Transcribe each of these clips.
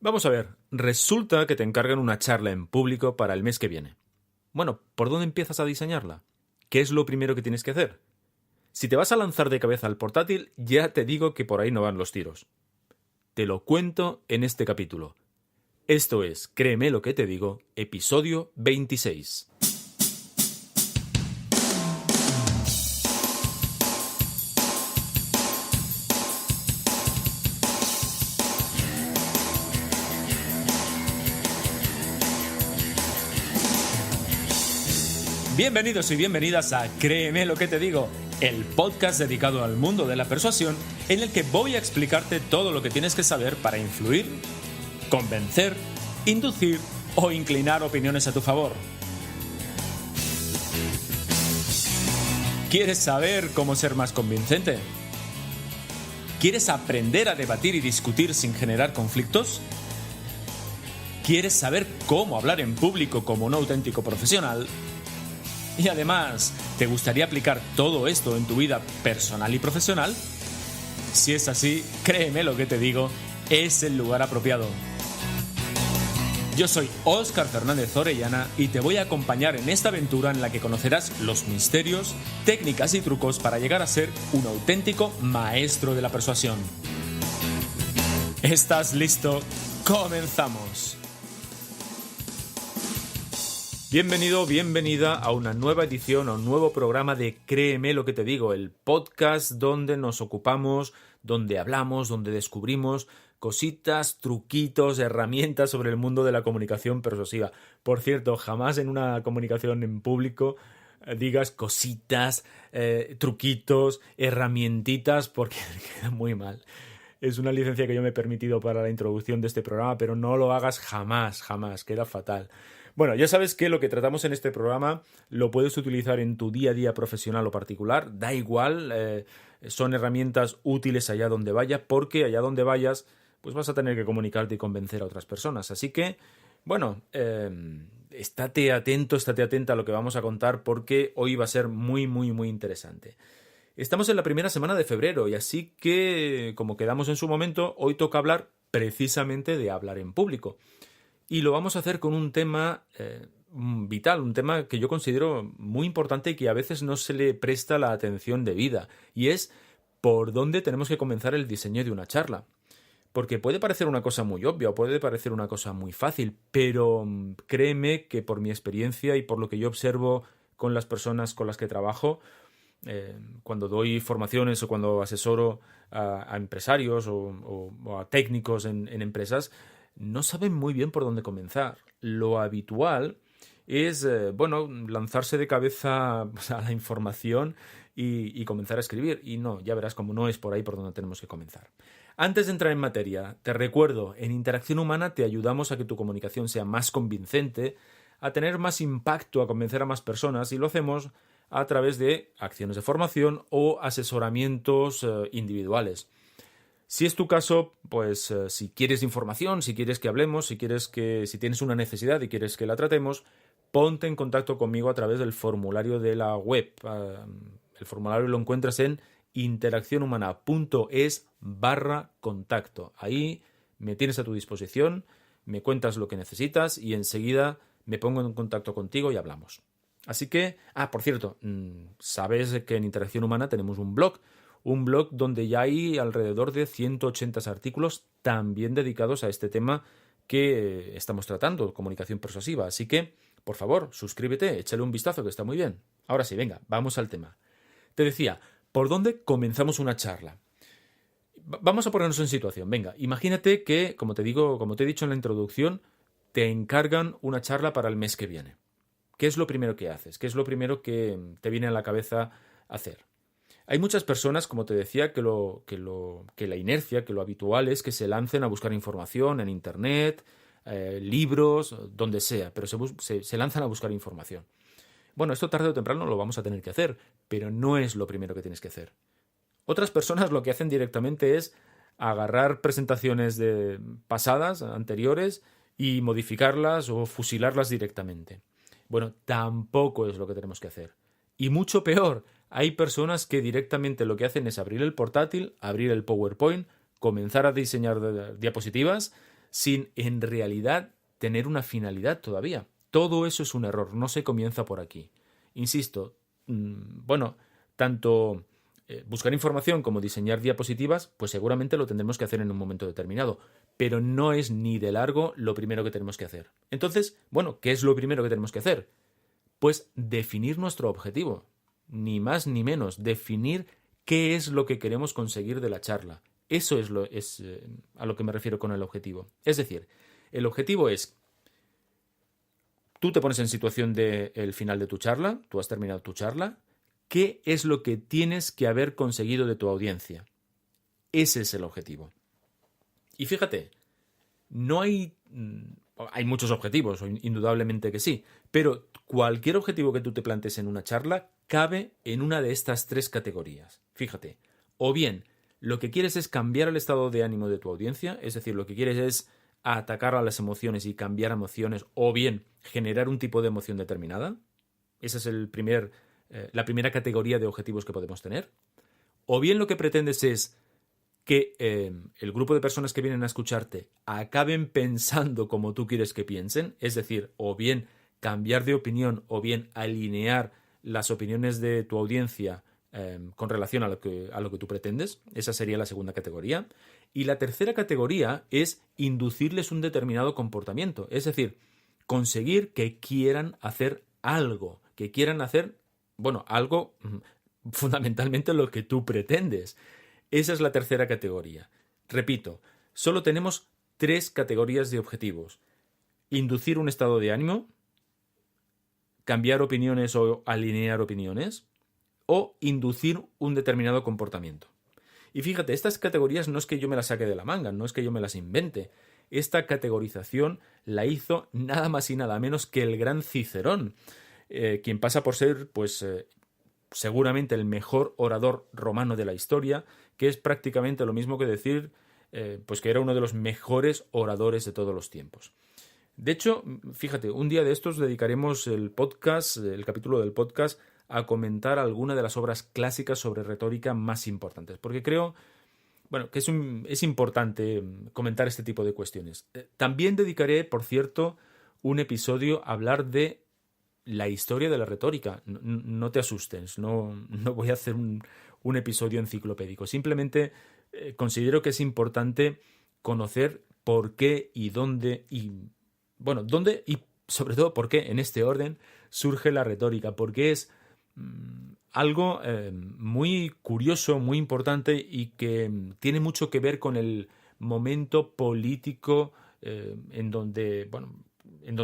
Vamos a ver, resulta que te encargan una charla en público para el mes que viene. Bueno, ¿por dónde empiezas a diseñarla? ¿Qué es lo primero que tienes que hacer? Si te vas a lanzar de cabeza al portátil, ya te digo que por ahí no van los tiros. Te lo cuento en este capítulo. Esto es, créeme lo que te digo, episodio 26. Bienvenidos y bienvenidas a Créeme lo que te digo, el podcast dedicado al mundo de la persuasión en el que voy a explicarte todo lo que tienes que saber para influir, convencer, inducir o inclinar opiniones a tu favor. ¿Quieres saber cómo ser más convincente? ¿Quieres aprender a debatir y discutir sin generar conflictos? ¿Quieres saber cómo hablar en público como un auténtico profesional? Y además, ¿te gustaría aplicar todo esto en tu vida personal y profesional? Si es así, créeme lo que te digo, es el lugar apropiado. Yo soy Óscar Fernández Orellana y te voy a acompañar en esta aventura en la que conocerás los misterios, técnicas y trucos para llegar a ser un auténtico maestro de la persuasión. ¿Estás listo? ¡Comenzamos! Bienvenido, bienvenida a una nueva edición, a un nuevo programa de Créeme lo que te digo, el podcast donde nos ocupamos, donde hablamos, donde descubrimos cositas, truquitos, herramientas sobre el mundo de la comunicación persuasiva. Por cierto, jamás en una comunicación en público digas cositas, truquitos, herramientitas, porque queda muy mal. Es una licencia que yo me he permitido para la introducción de este programa, pero no lo hagas jamás, queda fatal. Bueno, ya sabes que lo que tratamos en este programa lo puedes utilizar en tu día a día profesional o particular, da igual, son herramientas útiles allá donde vayas, porque allá donde vayas pues vas a tener que comunicarte y convencer a otras personas. Así que, bueno, estate atenta a lo que vamos a contar porque hoy va a ser muy interesante. Estamos en la primera semana de febrero y así que, como quedamos en su momento, hoy toca hablar precisamente de hablar en público. Y lo vamos a hacer con un tema vital, un tema que yo considero muy importante y que a veces no se le presta la atención debida, y es por dónde tenemos que comenzar el diseño de una charla. Porque puede parecer una cosa muy obvia o puede parecer una cosa muy fácil, pero créeme que por mi experiencia y por lo que yo observo con las personas con las que trabajo, cuando doy formaciones o cuando asesoro a empresarios o a técnicos en empresas, no saben muy bien por dónde comenzar. Lo habitual es, lanzarse de cabeza a la información y comenzar a escribir. Y no, ya verás cómo no es por ahí por donde tenemos que comenzar. Antes de entrar en materia, te recuerdo, en Interacción Humana te ayudamos a que tu comunicación sea más convincente, a tener más impacto, a convencer a más personas, y lo hacemos a través de acciones de formación o asesoramientos individuales. Si es tu caso, pues si quieres información, si quieres que hablemos, si tienes una necesidad y quieres que la tratemos, ponte en contacto conmigo a través del formulario de la web. El formulario lo encuentras en interaccionhumana.es/contacto. Ahí me tienes a tu disposición, me cuentas lo que necesitas y enseguida me pongo en contacto contigo y hablamos. Así que, por cierto, sabes que en Interacción Humana tenemos un blog donde ya hay alrededor de 180 artículos también dedicados a este tema que estamos tratando, comunicación persuasiva. Así que, por favor, suscríbete, échale un vistazo que está muy bien. Ahora sí, venga, vamos al tema. Te decía, ¿por dónde comenzamos una charla? Vamos a ponernos en situación. Venga, imagínate que, como te he dicho en la introducción, te encargan una charla para el mes que viene. ¿Qué es lo primero que haces? ¿Qué es lo primero que te viene a la cabeza hacer? Hay muchas personas, como te decía, que la inercia, que lo habitual es que se lancen a buscar información en internet, libros, donde sea, pero se lanzan a buscar información. Bueno, esto tarde o temprano lo vamos a tener que hacer, pero no es lo primero que tienes que hacer. Otras personas lo que hacen directamente es agarrar presentaciones pasadas, anteriores, y modificarlas o fusilarlas directamente. Bueno, tampoco es lo que tenemos que hacer. Y mucho peor, hay personas que directamente lo que hacen es abrir el portátil, abrir el PowerPoint, comenzar a diseñar diapositivas, sin en realidad tener una finalidad todavía. Todo eso es un error, no se comienza por aquí. Insisto, tanto buscar información como diseñar diapositivas, pues seguramente lo tendremos que hacer en un momento determinado, pero no es ni de largo lo primero que tenemos que hacer. Entonces, ¿qué es lo primero que tenemos que hacer? Pues definir nuestro objetivo, ni más ni menos, definir qué es lo que queremos conseguir de la charla. Eso es a lo que me refiero con el objetivo. Es decir, el objetivo es, tú te pones en situación del final de tu charla, tú has terminado tu charla, ¿qué es lo que tienes que haber conseguido de tu audiencia? Ese es el objetivo. Y fíjate, hay muchos objetivos, indudablemente que sí, pero cualquier objetivo que tú te plantees en una charla cabe en una de estas tres categorías. Fíjate, o bien lo que quieres es cambiar el estado de ánimo de tu audiencia, es decir, lo que quieres es atacar a las emociones y cambiar emociones, o bien generar un tipo de emoción determinada. Esa es la primera categoría de objetivos que podemos tener. O bien lo que pretendes es que el grupo de personas que vienen a escucharte acaben pensando como tú quieres que piensen, es decir, o bien cambiar de opinión o bien alinear las opiniones de tu audiencia con relación a lo que tú pretendes. Esa sería la segunda categoría. Y la tercera categoría es inducirles un determinado comportamiento, es decir, conseguir que quieran hacer algo, algo fundamentalmente lo que tú pretendes. Esa es la tercera categoría. Repito, solo tenemos tres categorías de objetivos: inducir un estado de ánimo, cambiar opiniones o alinear opiniones, o inducir un determinado comportamiento. Y fíjate, estas categorías no es que yo me las saque de la manga, no es que yo me las invente. Esta categorización la hizo nada más y nada menos que el gran Cicerón, quien pasa por ser, seguramente el mejor orador romano de la historia, que es prácticamente lo mismo que decir que era uno de los mejores oradores de todos los tiempos. De hecho, fíjate, un día de estos dedicaremos el capítulo del podcast, a comentar alguna de las obras clásicas sobre retórica más importantes, porque creo que es importante comentar este tipo de cuestiones. También dedicaré, por cierto, un episodio a hablar de la historia de la retórica. No te asustes, no voy a hacer un episodio enciclopédico. Simplemente considero que es importante conocer por qué y dónde y sobre todo por qué en este orden surge la retórica, porque es algo muy curioso, muy importante y que tiene mucho que ver con el momento político en donde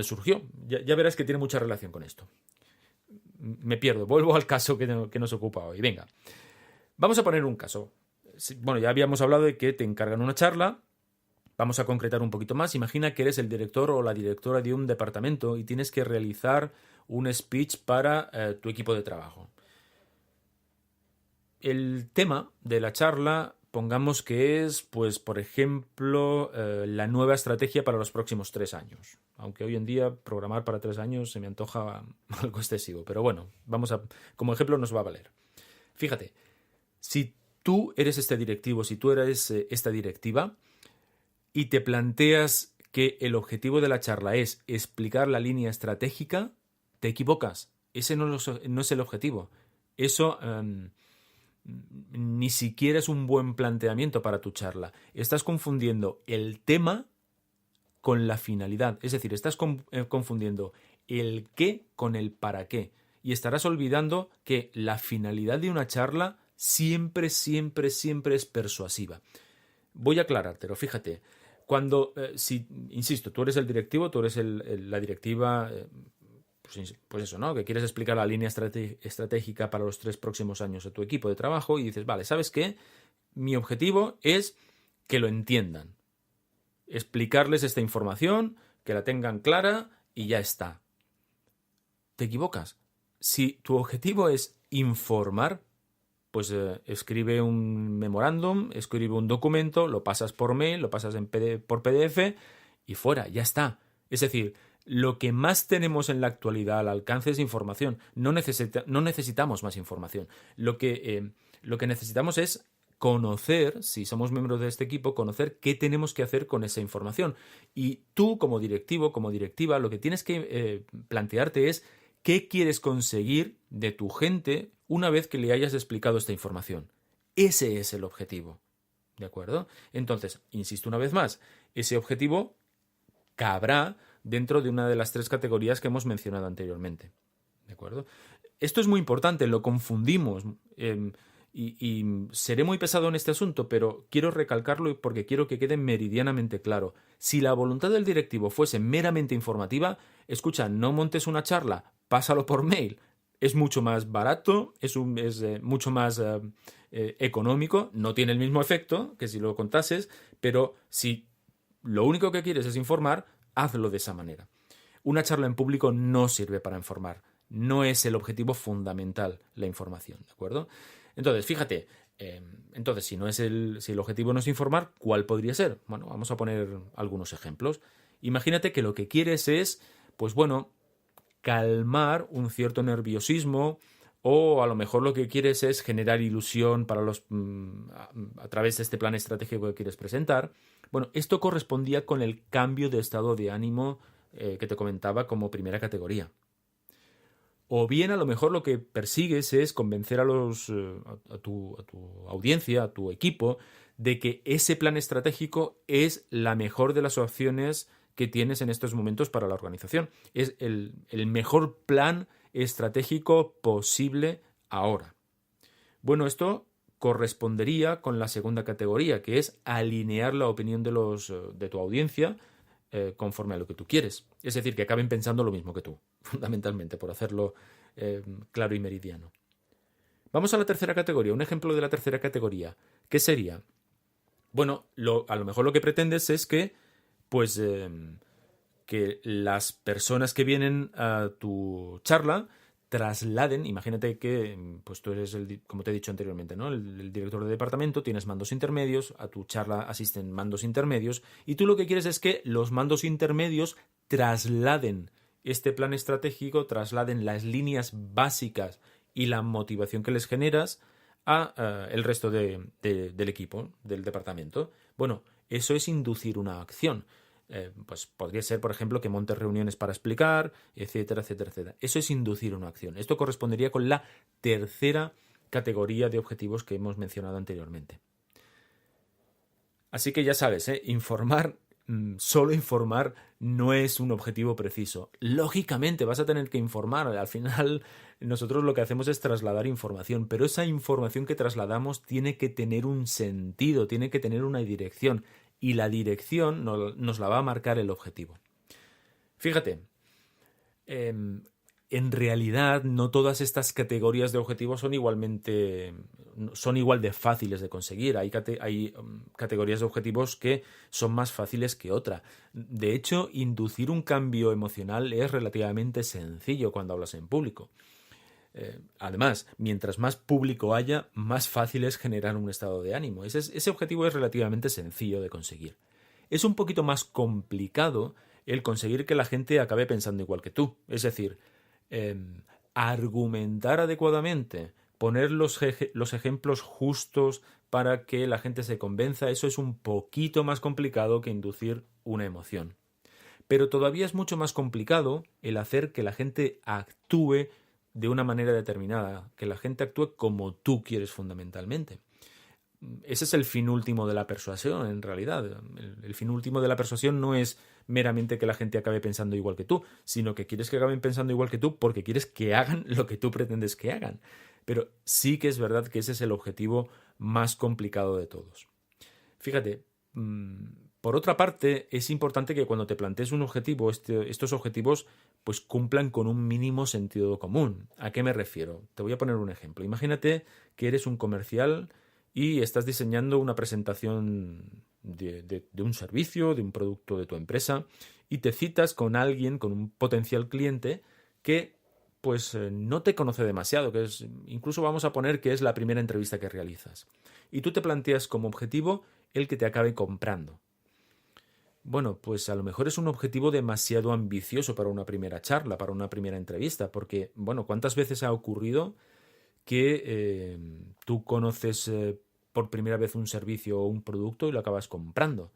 surgió. Ya verás que tiene mucha relación con esto. Me pierdo, vuelvo al caso que nos ocupa hoy. Venga, vamos a poner un caso. Ya habíamos hablado de que te encargan una charla. Vamos a concretar un poquito más. Imagina que eres el director o la directora de un departamento y tienes que realizar un speech para tu equipo de trabajo. El tema de la charla, pongamos que es, por ejemplo, la nueva estrategia para los próximos 3 años. Aunque hoy en día programar para 3 años se me antoja algo excesivo. Pero como ejemplo nos va a valer. Fíjate, si tú eres este directivo, si tú eres esta directiva y te planteas que el objetivo de la charla es explicar la línea estratégica, te equivocas. Ese no es el objetivo. Eso ni siquiera es un buen planteamiento para tu charla. Estás confundiendo el tema con la finalidad. Es decir, estás confundiendo el qué con el para qué. Y estarás olvidando que la finalidad de una charla siempre, siempre, siempre es persuasiva. Voy a aclarártelo, fíjate. Insisto, tú eres el directivo, tú eres la directiva, pues eso, ¿no? Que quieres explicar la línea estratégica para los 3 próximos años de tu equipo de trabajo y dices, vale, ¿sabes qué? Mi objetivo es que lo entiendan. Explicarles esta información, que la tengan clara y ya está. Te equivocas. Si tu objetivo es informar, pues escribe un memorándum, escribe un documento, lo pasas por mail, lo pasas por PDF y fuera, ya está. Es decir, lo que más tenemos en la actualidad al alcance es información. No necesitamos más información. Lo que necesitamos es conocer, si somos miembros de este equipo, conocer qué tenemos que hacer con esa información. Y tú, como directivo, como directiva, lo que tienes que plantearte es qué quieres conseguir de tu gente una vez que le hayas explicado esta información. Ese es el objetivo. ¿De acuerdo? Entonces, insisto una vez más, ese objetivo cabrá dentro de una de las 3 categorías que hemos mencionado anteriormente. ¿De acuerdo? Esto es muy importante, lo confundimos y seré muy pesado en este asunto, pero quiero recalcarlo porque quiero que quede meridianamente claro. Si la voluntad del directivo fuese meramente informativa, escucha, no montes una charla, pásalo por mail. Es mucho más barato, es mucho más económico, no tiene el mismo efecto que si lo contases, pero si lo único que quieres es informar, hazlo de esa manera. Una charla en público no sirve para informar. No es el objetivo fundamental la información, ¿de acuerdo? Entonces, fíjate, si el objetivo no es informar, ¿cuál podría ser? Bueno, vamos a poner algunos ejemplos. Imagínate que lo que quieres es, pues bueno, calmar un cierto nerviosismo, o a lo mejor lo que quieres es generar ilusión para a través de este plan estratégico que quieres presentar. Bueno, esto correspondía con el cambio de estado de ánimo que te comentaba como primera categoría. O bien a lo mejor lo que persigues es convencer a tu audiencia, a tu equipo, de que ese plan estratégico es la mejor de las opciones que tienes en estos momentos para la organización. Es el mejor plan estratégico posible ahora. Bueno, esto correspondería con la segunda categoría, que es alinear la opinión de tu audiencia conforme a lo que tú quieres. Es decir, que acaben pensando lo mismo que tú, fundamentalmente, por hacerlo claro y meridiano. Vamos a la tercera categoría. Un ejemplo de la tercera categoría. ¿Qué sería? Bueno, a lo mejor lo que pretendes es que las personas que vienen a tu charla trasladen, imagínate que pues tú eres, como te he dicho anteriormente, ¿no? el director de departamento, tienes mandos intermedios, a tu charla asisten mandos intermedios y tú lo que quieres es que los mandos intermedios trasladen este plan estratégico, trasladen las líneas básicas y la motivación que les generas a el resto del equipo, del departamento. Bueno, eso es inducir una acción. Pues podría ser, por ejemplo, que montes reuniones para explicar, etcétera, etcétera, etcétera. Eso es inducir una acción. Esto correspondería con la tercera categoría de objetivos que hemos mencionado anteriormente. Así que ya sabes, informar, solo informar no es un objetivo preciso. Lógicamente vas a tener que informar. Al final nosotros lo que hacemos es trasladar información, pero esa información que trasladamos tiene que tener un sentido, tiene que tener una dirección. Y la dirección nos la va a marcar el objetivo. Fíjate, en realidad no todas estas categorías de objetivos son igual de fáciles de conseguir. Hay categorías de objetivos que son más fáciles que otra. De hecho, inducir un cambio emocional es relativamente sencillo cuando hablas en público. Además, mientras más público haya, más fácil es generar un estado de ánimo. Ese objetivo es relativamente sencillo de conseguir. Es un poquito más complicado el conseguir que la gente acabe pensando igual que tú. Es decir, argumentar adecuadamente, poner los ejemplos justos para que la gente se convenza, eso es un poquito más complicado que inducir una emoción. Pero todavía es mucho más complicado el hacer que la gente actúe de una manera determinada, que la gente actúe como tú quieres fundamentalmente. Ese es el fin último de la persuasión, en realidad. El fin último de la persuasión no es meramente que la gente acabe pensando igual que tú, sino que quieres que acaben pensando igual que tú porque quieres que hagan lo que tú pretendes que hagan. Pero sí que es verdad que ese es el objetivo más complicado de todos. Fíjate, por otra parte, es importante que cuando te plantees un objetivo, estos objetivos pues cumplan con un mínimo sentido común. ¿A qué me refiero? Te voy a poner un ejemplo. Imagínate que eres un comercial y estás diseñando una presentación de un servicio, de un producto de tu empresa, y te citas con alguien, con un potencial cliente que pues no te conoce demasiado, incluso vamos a poner que es la primera entrevista que realizas. Y tú te planteas como objetivo el que te acabe comprando. Bueno, pues a lo mejor es un objetivo demasiado ambicioso para una primera charla, para una primera entrevista, porque, bueno, ¿cuántas veces ha ocurrido que tú conoces por primera vez un servicio o un producto y lo acabas comprando.